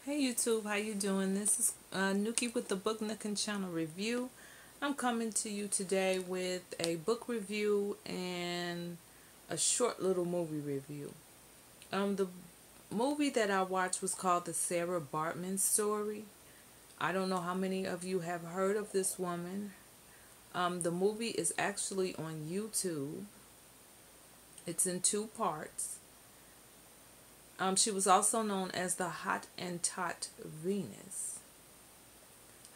Hey YouTube, how you doing? This is Nuki with the Book Nook and Channel Review. I'm coming to you today with a book review and a short little movie review. The movie that I watched was called The Sarah Baartman Story. I don't know how many of you have heard of this woman. The movie is actually on YouTube. It's in two parts. She was also known as the Hottentot Venus.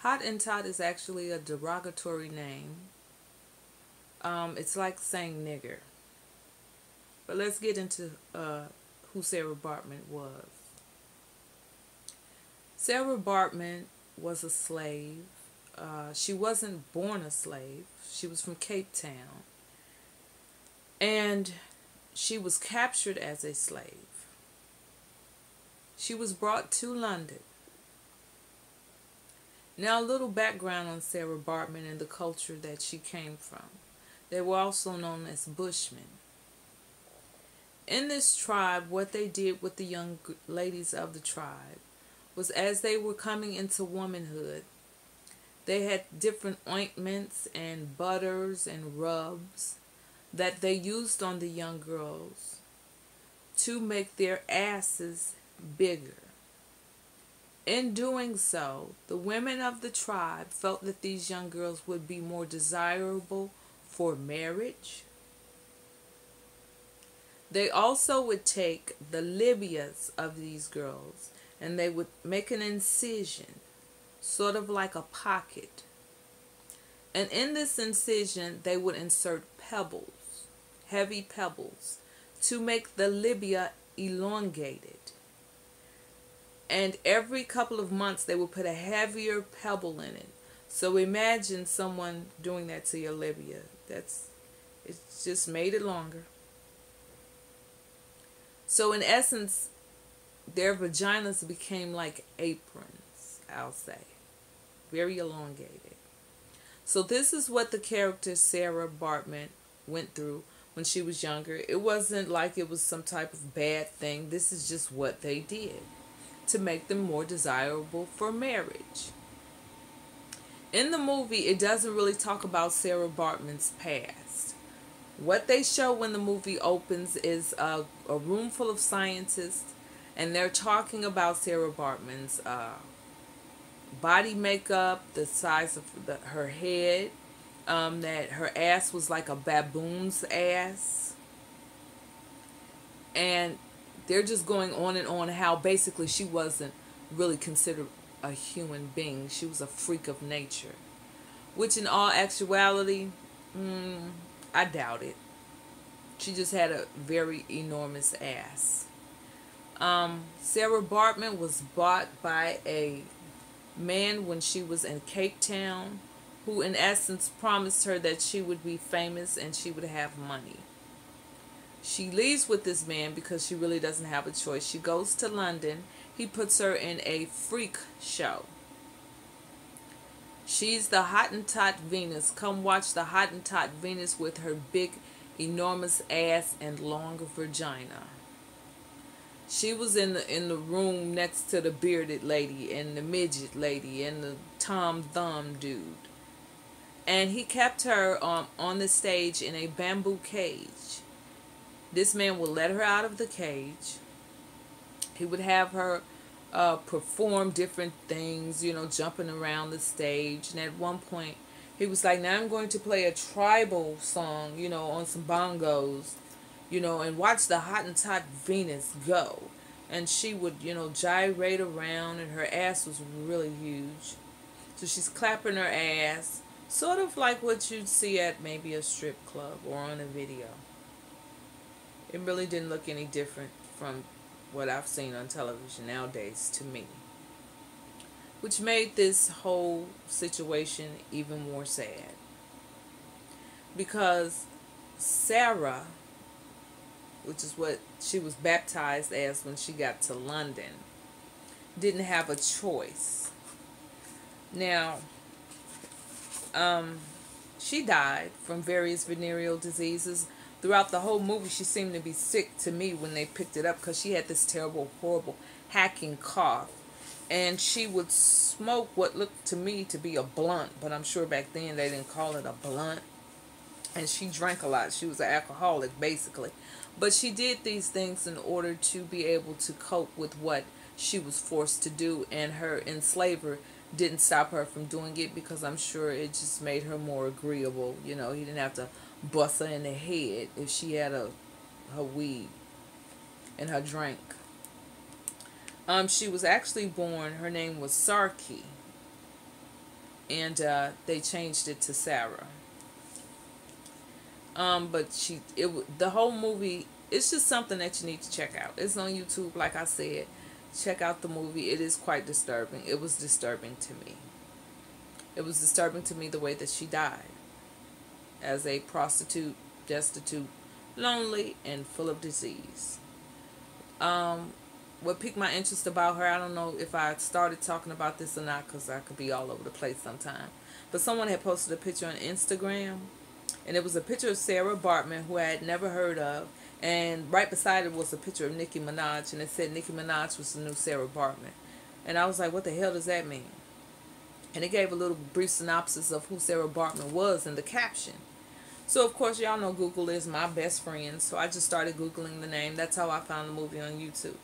Hottentot is actually a derogatory name. It's like saying nigger. But let's get into who Sarah Baartman was. Sarah Baartman was a slave. She wasn't born a slave. She was from Cape Town. And she was captured as a slave. She was brought to London. Now, a little background on Sarah Baartman and the culture that she came from. They were also known as Bushmen. In this tribe, what they did with the young ladies of the tribe was, as they were coming into womanhood, they had different ointments and butters and rubs that they used on the young girls to make their asses bigger. In doing so, the women of the tribe felt that these young girls would be more desirable for marriage. They also would take the libias of these girls and they would make an incision, sort of like a pocket. And in this incision, they would insert pebbles, heavy pebbles, to make the labia elongated. And every couple of months, they would put a heavier pebble in it. So imagine someone doing that to your labia. It's just made it longer. So in essence, their vaginas became like aprons, I'll say. Very elongated. So this is what the character Sarah Baartman went through when she was younger. It wasn't like it was some type of bad thing. This is just what they did to make them more desirable for marriage. In the movie, it doesn't really talk about Sarah Baartman's past. What they show when the movie opens is a room full of scientists, and they're talking about Sarah Baartman's body makeup, the size of her head, that her ass was like a baboon's ass, and they're just going on and on how basically she wasn't really considered a human being. She was a freak of nature. Which in all actuality, I doubt it. She just had a very enormous ass. Sarah Baartman was bought by a man when she was in Cape Town, who in essence promised her that she would be famous and she would have money. She leaves with this man because she really doesn't have a choice. She goes to London. He puts her in a freak show. She's the Hottentot Venus. Come watch the Hottentot Venus with her big, enormous ass and long vagina. She was in the room next to the bearded lady and the midget lady and the Tom Thumb dude. And he kept her on the stage in a bamboo cage. This man would let her out of the cage. He would have her perform different things, jumping around the stage. And at one point, he was like, now I'm going to play a tribal song, on some bongos, and watch the Hottentot Venus go. And she would, gyrate around, and her ass was really huge. So she's clapping her ass, sort of like what you'd see at maybe a strip club or on a video. It really didn't look any different from what I've seen on television nowadays to me. Which made this whole situation even more sad. Because Sarah, which is what she was baptized as when she got to London, didn't have a choice. Now, she died from various venereal diseases. Throughout the whole movie, she seemed to be sick to me when they picked it up because she had this terrible, horrible, hacking cough. and she would smoke what looked to me to be a blunt, but I'm sure back then they didn't call it a blunt. And she drank a lot. She was an alcoholic, basically. But she did these things in order to be able to cope with what she was forced to do, and her enslaver didn't stop her from doing it, because I'm sure it just made her more agreeable. You know, he didn't have to bust her in the head if she had her weed and her drink. She was actually born, her name was Sarki, and they changed it to Sarah. But the whole movie, it's just something that you need to check out. It's on YouTube, like I said. Check out the movie. It is quite disturbing. It was disturbing to me. It was disturbing to me the way that she died, as a prostitute, destitute, lonely, and full of disease. What piqued my interest about her, I don't know if I started talking about this or not, because I could be all over the place sometime. But someone had posted a picture on Instagram, and it was a picture of Sarah Baartman, who I had never heard of. And right beside it was a picture of Nicki Minaj, and it said Nicki Minaj was the new Sarah Baartman. And I was like, what the hell does that mean? And it gave a little brief synopsis of who Sarah Baartman was in the caption. So, of course, y'all know Google is my best friend. So I just started Googling the name. That's how I found the movie on YouTube.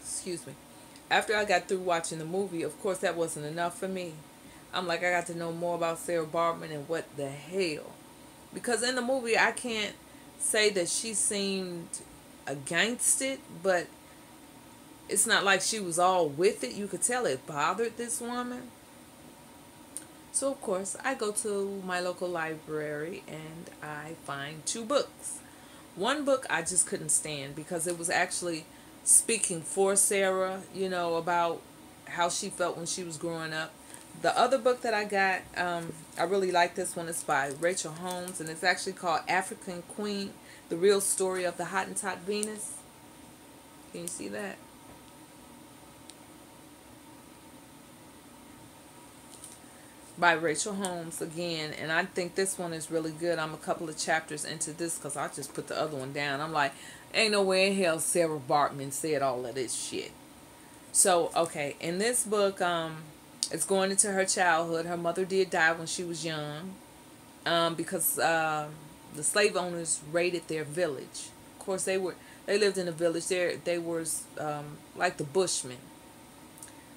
Excuse me. After I got through watching the movie, of course, that wasn't enough for me. I'm like, I got to know more about Sarah Baartman and what the hell. Because in the movie, I can't say that she seemed against it, but it's not like she was all with it. You could tell it bothered this woman. So, of course, I go to my local library and I find 2 books. One book I just couldn't stand, because it was actually speaking for Sarah, you know, about how she felt when she was growing up. The other book that I got, I really like this one. It's by Rachel Holmes, and it's actually called African Queen, The Real Story of the Hottentot Venus. Can you see that? By Rachel Holmes again, and I think this one is really good. I'm a couple of chapters into this, because I just put the other one down. I'm like, ain't no way in hell Sarah Baartman said all of this shit. So, okay, in this book, it's going into her childhood. Her mother did die when she was young, because the slave owners raided their village. Of course, they lived in a village. They were like the Bushmen.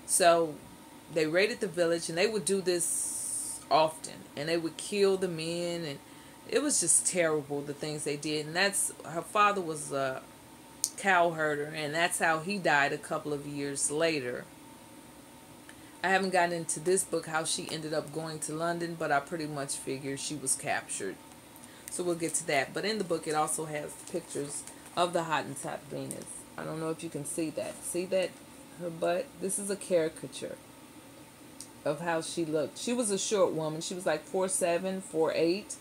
So they raided the village, and they would do this often, and they would kill the men, and it was just terrible, the things they did. And her father was a cow herder, and that's how he died a couple of years later. I haven't gotten into this book how she ended up going to London, but I pretty much figured she was captured. So we'll get to that. But in the book, it also has pictures of the Hottentot Venus. I don't know if you can see that. See that? Her butt? This is a caricature of how she looked. She was a short woman. She was like 4'7", 4'8".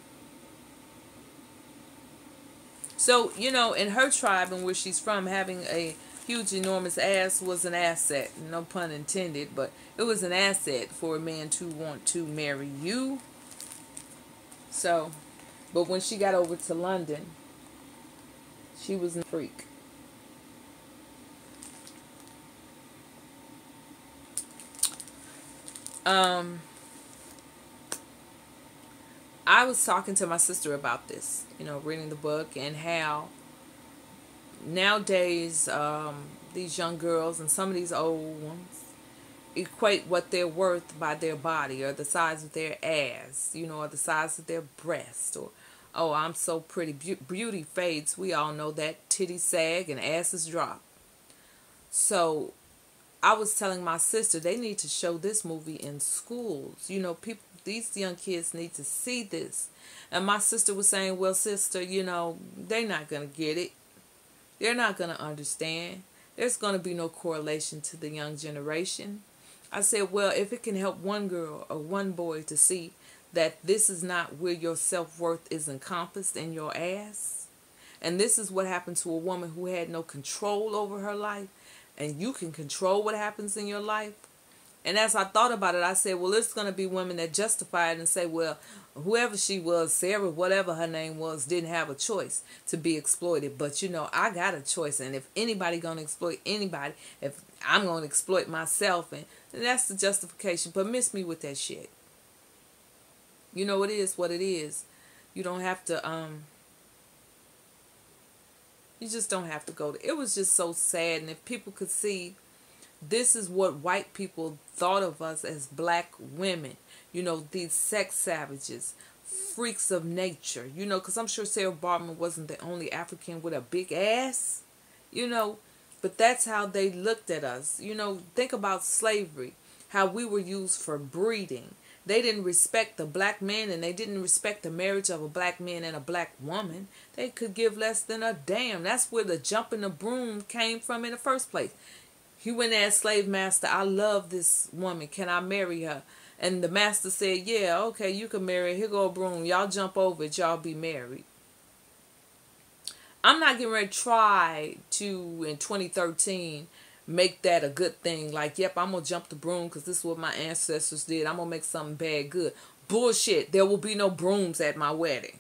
So, you know, in her tribe and where she's from, having a huge, enormous ass was an asset. No pun intended, but it was an asset for a man to want to marry you. So, but when she got over to London, she was a freak. I was talking to my sister about this, you know, reading the book, and how nowadays these young girls and some of these old ones equate what they're worth by their body, or the size of their ass, you know, or the size of their breast, or, oh, I'm so pretty. Beauty fades. We all know that. Titties sag and asses drop. So I was telling my sister they need to show this movie in schools. You know, these young kids need to see this. And my sister was saying, well, sister, you know, they're not going to get it. They're not going to understand. There's going to be no correlation to the young generation. I said, well, if it can help one girl or one boy to see that this is not where your self-worth is encompassed in your ass, and this is what happened to a woman who had no control over her life, and you can control what happens in your life, And as I thought about it, I said, well, it's going to be women that justify it and say, well, whoever she was, Sarah, whatever her name was, didn't have a choice to be exploited. But, you know, I got a choice. And if anybody going to exploit anybody, if I'm going to exploit myself, and that's the justification. But miss me with that shit. You know, it is what it is. You don't have to, you just don't have to go to, it was just so sad. And if people could see, this is what white people thought of us as black women. You know, these sex savages, freaks of nature. You know, because I'm sure Sarah Baartman wasn't the only African with a big ass. You know, but that's how they looked at us. You know, think about slavery, how we were used for breeding. They didn't respect the black man, and they didn't respect the marriage of a black man and a black woman. They could give less than a damn. That's where the jump in the broom came from in the first place. He went and asked slave master, I love this woman. Can I marry her? And the master said, yeah, okay, you can marry her. Here go a broom. Y'all jump over it. Y'all be married. I'm not getting ready to try to, in 2013, make that a good thing. Like, yep, I'm going to jump the broom because this is what my ancestors did. I'm going to make something bad good. Bullshit. There will be no brooms at my wedding.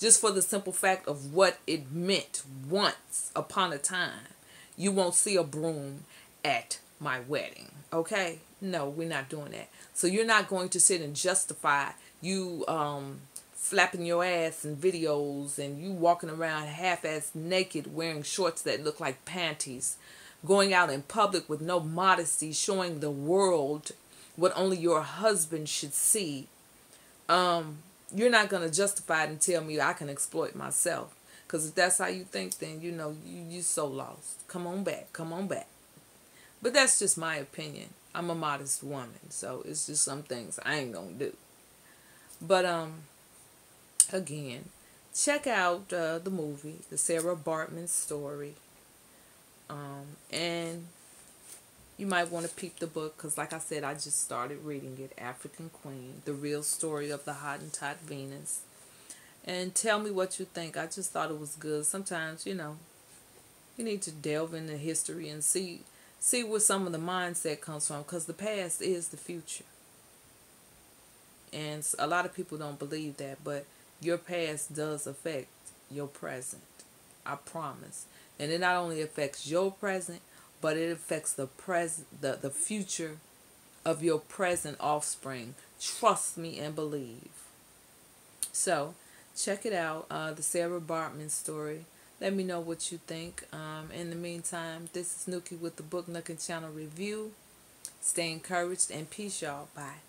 Just for the simple fact of what it meant once upon a time. You won't see a broom at my wedding. Okay? No, we're not doing that. So you're not going to sit and justify you flapping your ass in videos and you walking around half-ass naked wearing shorts that look like panties, going out in public with no modesty, showing the world what only your husband should see. You're not going to justify it and tell me I can exploit myself. Because if that's how you think, then, you know, you're so lost. Come on back. Come on back. But that's just my opinion. I'm a modest woman. So it's just some things I ain't going to do. But, again, check out the movie, the Sarah Baartman story. And you might want to peep the book. Because, like I said, I just started reading it. African Queen. The Real Story of the Hottentot Venus. And tell me what you think. I just thought it was good. Sometimes, you know, you need to delve into history and see where some of the mindset comes from. Because the past is the future. And a lot of people don't believe that. But your past does affect your present. I promise. And it not only affects your present, but it affects the future of your present offspring. Trust me and believe. So, check it out, the Sarah Baartman story. Let me know what you think. In the meantime, this is Nuki with the Book Nook and Channel Review. Stay encouraged and peace, y'all. Bye.